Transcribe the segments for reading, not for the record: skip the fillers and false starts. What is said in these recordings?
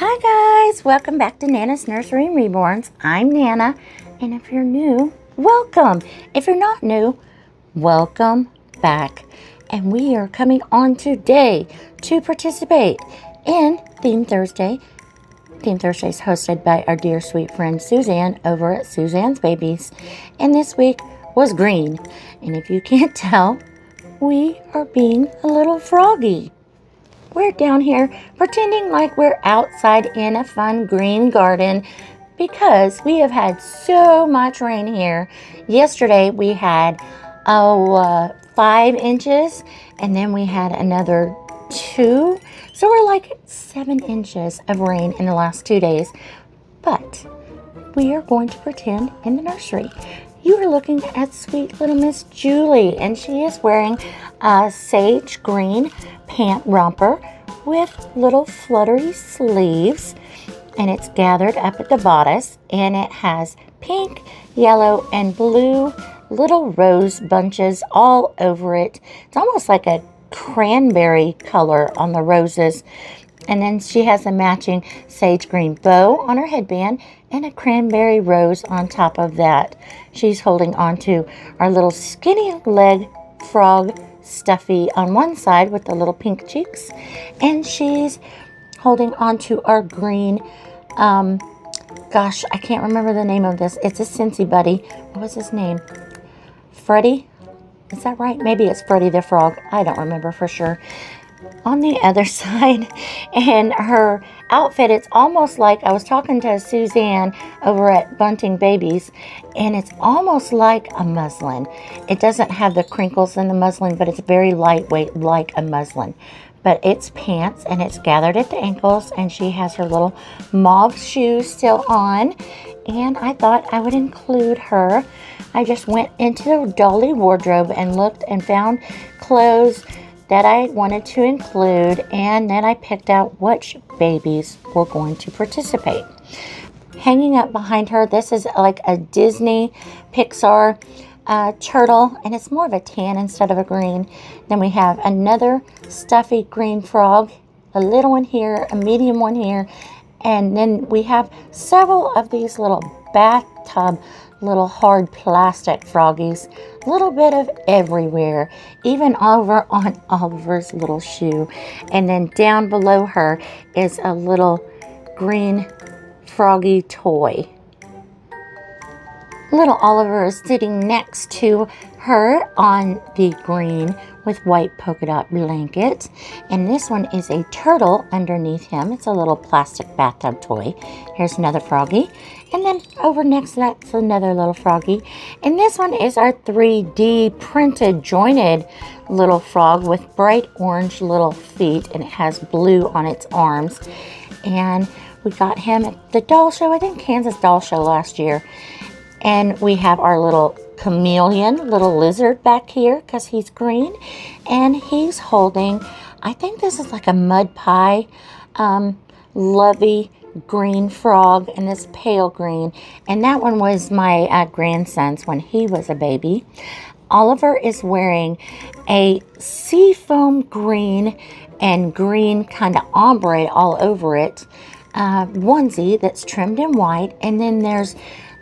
Hi guys, welcome back to Nana's Nursery and Reborns. I'm Nana, and if you're new, welcome. If you're not new, welcome back. And we are coming on today to participate in Theme Thursday. Theme Thursday is hosted by our dear sweet friend Suzanne over at Suzanne's Babies. And this week was green. And if you can't tell, we are being a little froggy. We're down here pretending like we're outside in a fun green garden because we have had so much rain here. Yesterday we had 5 inches, and then we had another 2. So we're like 7 inches of rain in the last 2 days. But we are going to pretend in the nursery. You are looking at sweet little Miss Julie, and she is wearing a sage green pant romper with little fluttery sleeves, and it's gathered up at the bodice, and it has pink, yellow, and blue little rose bunches all over it. It's almost like a cranberry color on the roses. And then she has a matching sage green bow on her headband and a cranberry rose on top of that. She's holding on to our little skinny leg frog stuffy on one side with the little pink cheeks. And she's holding on to our green, gosh, I can't remember the name of this. It's a Cincy buddy. What was his name? Freddie? Is that right? Maybe it's Freddie the Frog. I don't remember for sure. On the other side, and her outfit, it's almost like, I was talking to Suzanne over at Bunting Babies, and it's almost like a muslin. It doesn't have the crinkles in the muslin, but it's very lightweight like a muslin. But it's pants, and it's gathered at the ankles, and she has her little mauve shoes still on, and I thought I would include her. I just went into the Dolly wardrobe and looked and found clothes that I wanted to include, and then I picked out which babies were going to participate. Hanging up behind her, this is like a Disney Pixar turtle, and it's more of a tan instead of a green. Then we have another stuffy green frog, a little one here, a medium one here, and then we have several of these little bathtub little hard plastic froggies, a little bit of everywhere, even over on Oliver's little shoe. And then down below her is a little green froggy toy. Little Oliver is sitting next to her on the green with white polka dot blanket, and this one is a turtle underneath him. It's a little plastic bathtub toy. Here's another froggy, and then over next to that's another little froggy, and this one is our 3D printed jointed little frog with bright orange little feet, and it has blue on its arms. And we got him at the doll show, I think Kansas Doll Show last year. And we have our little chameleon, little lizard back here because he's green. And he's holding, I think this is like a mud pie, lovey green frog, and this pale green. And that one was my grandson's when he was a baby. Oliver is wearing a seafoam green and green kind of ombre all over it onesie that's trimmed in white. And then there's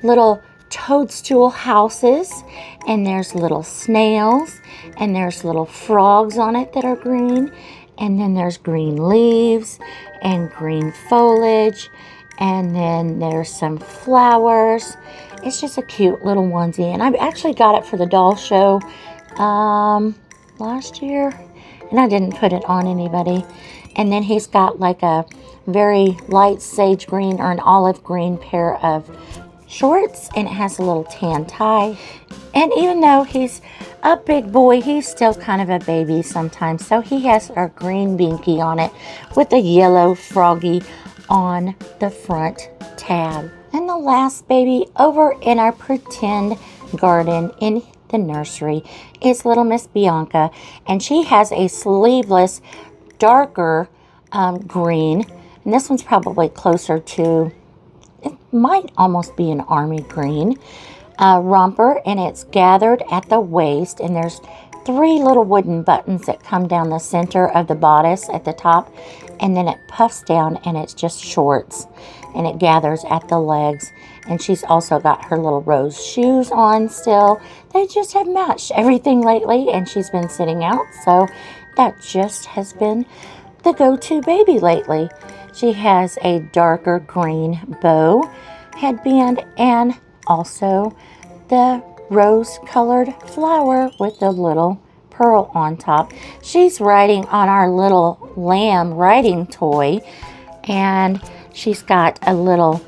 little toadstool houses, and there's little snails, and there's little frogs on it that are green, and then there's green leaves and green foliage, and then there's some flowers. It's just a cute little onesie, and I actually got it for the doll show last year, and I didn't put it on anybody. And then he's got like a very light sage green or an olive green pair of shorts, and it has a little tan tie. And even though he's a big boy, he's still kind of a baby sometimes. So he has our green binky on it with a yellow froggy on the front tab. And the last baby over in our pretend garden in the nursery is little Miss Bianca, and she has a sleeveless darker green, and this one's probably closer to, it might almost be an army green. romper, and it's gathered at the waist, and there's 3 little wooden buttons that come down the center of the bodice at the top, and then it puffs down and it's just shorts, and it gathers at the legs. And she's also got her little rose shoes on still. They just have matched everything lately, and she's been sitting out, so that just has been the go-to baby lately. She has a darker green bow headband and also the rose-colored flower with the little pearl on top. She's riding on our little lamb riding toy, and she's got a little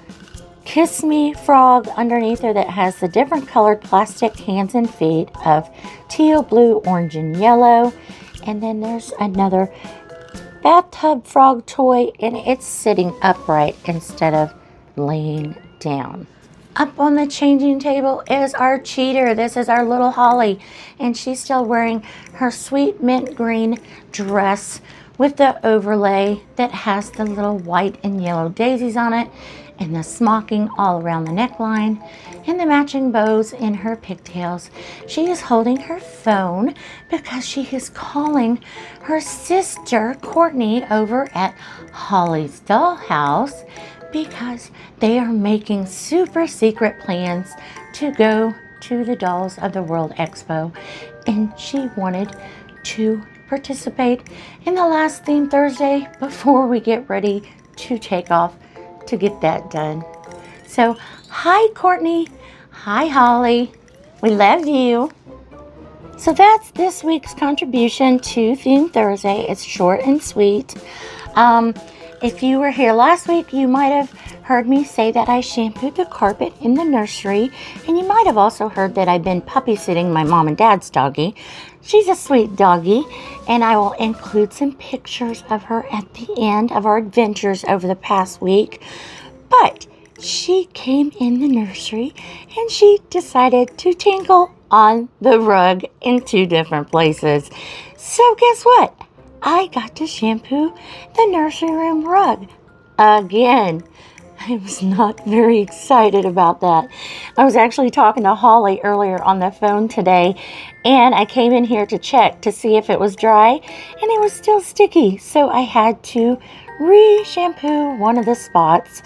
Kiss Me frog underneath her that has the different colored plastic hands and feet of teal, blue, orange, and yellow. And then there's another bathtub frog toy, and it's sitting upright instead of laying down. Up on the changing table is our cheater. This is our little Holly, and she's still wearing her sweet mint green dress with the overlay that has the little white and yellow daisies on it, and the smocking all around the neckline, and the matching bows in her pigtails. She is holding her phone because she is calling her sister Courtney over at Holly's Dollhouse, because they are making super secret plans to go to the Dolls of the World Expo, and she wanted to participate in the last theme Thursday before we get ready to take off to get that done. So hi Courtney, hi Holly, we love you. So that's this week's contribution to Theme Thursday. It's short and sweet. If you were here last week, you might have heard me say that I shampooed the carpet in the nursery, and you might have also heard that I've been puppy sitting my mom and dad's doggie. She's a sweet doggie, and I will include some pictures of her at the end of our adventures over the past week. But she came in the nursery and she decided to tinkle on the rug in 2 different places. So guess what? I got to shampoo the nursery room rug again. I was not very excited about that. I was actually talking to Holly earlier on the phone today, and I came in here to check to see if it was dry, and it was still sticky. So I had to re-shampoo one of the spots.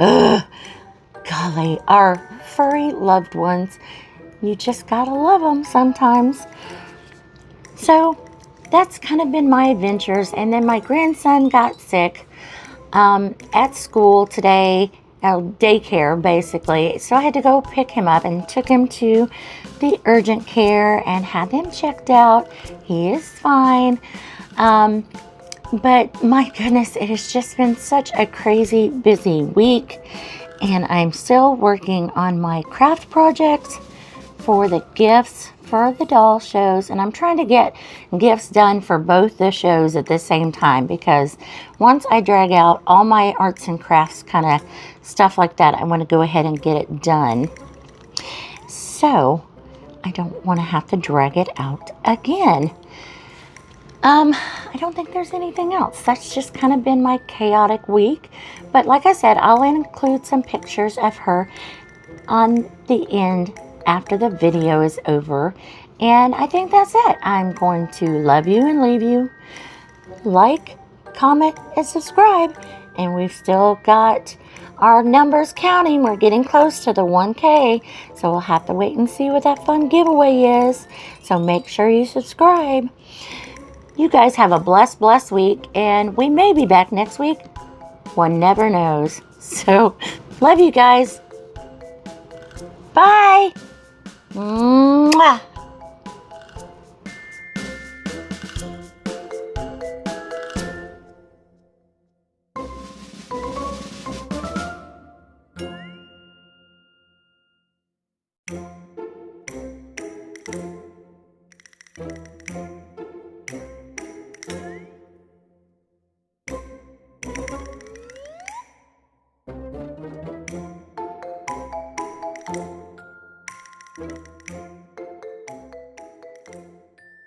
Ugh, golly, our furry loved ones. You just gotta love them sometimes. So that's kind of been my adventures. And then my grandson got sick at school today, daycare basically. So I had to go pick him up and took him to the urgent care and had him checked out. He is fine. But my goodness, it has just been such a crazy busy week. And I'm still working on my craft projects for the gifts for the doll shows, and I'm trying to get gifts done for both the shows at the same time, because once I drag out all my arts and crafts kind of stuff like that, I want to go ahead and get it done, so I don't want to have to drag it out again. I don't think there's anything else. That's just kind of been my chaotic week, but like I said, I'll include some pictures of her on the end after the video is over. And I think that's it. I'm going to love you and leave you. Like, comment, and subscribe. And we've still got our numbers counting. We're getting close to the 1K. So we'll have to wait and see what that fun giveaway is. So make sure you subscribe. You guys have a blessed, blessed week. And we may be back next week. One never knows. So love you guys. Bye. Mwah.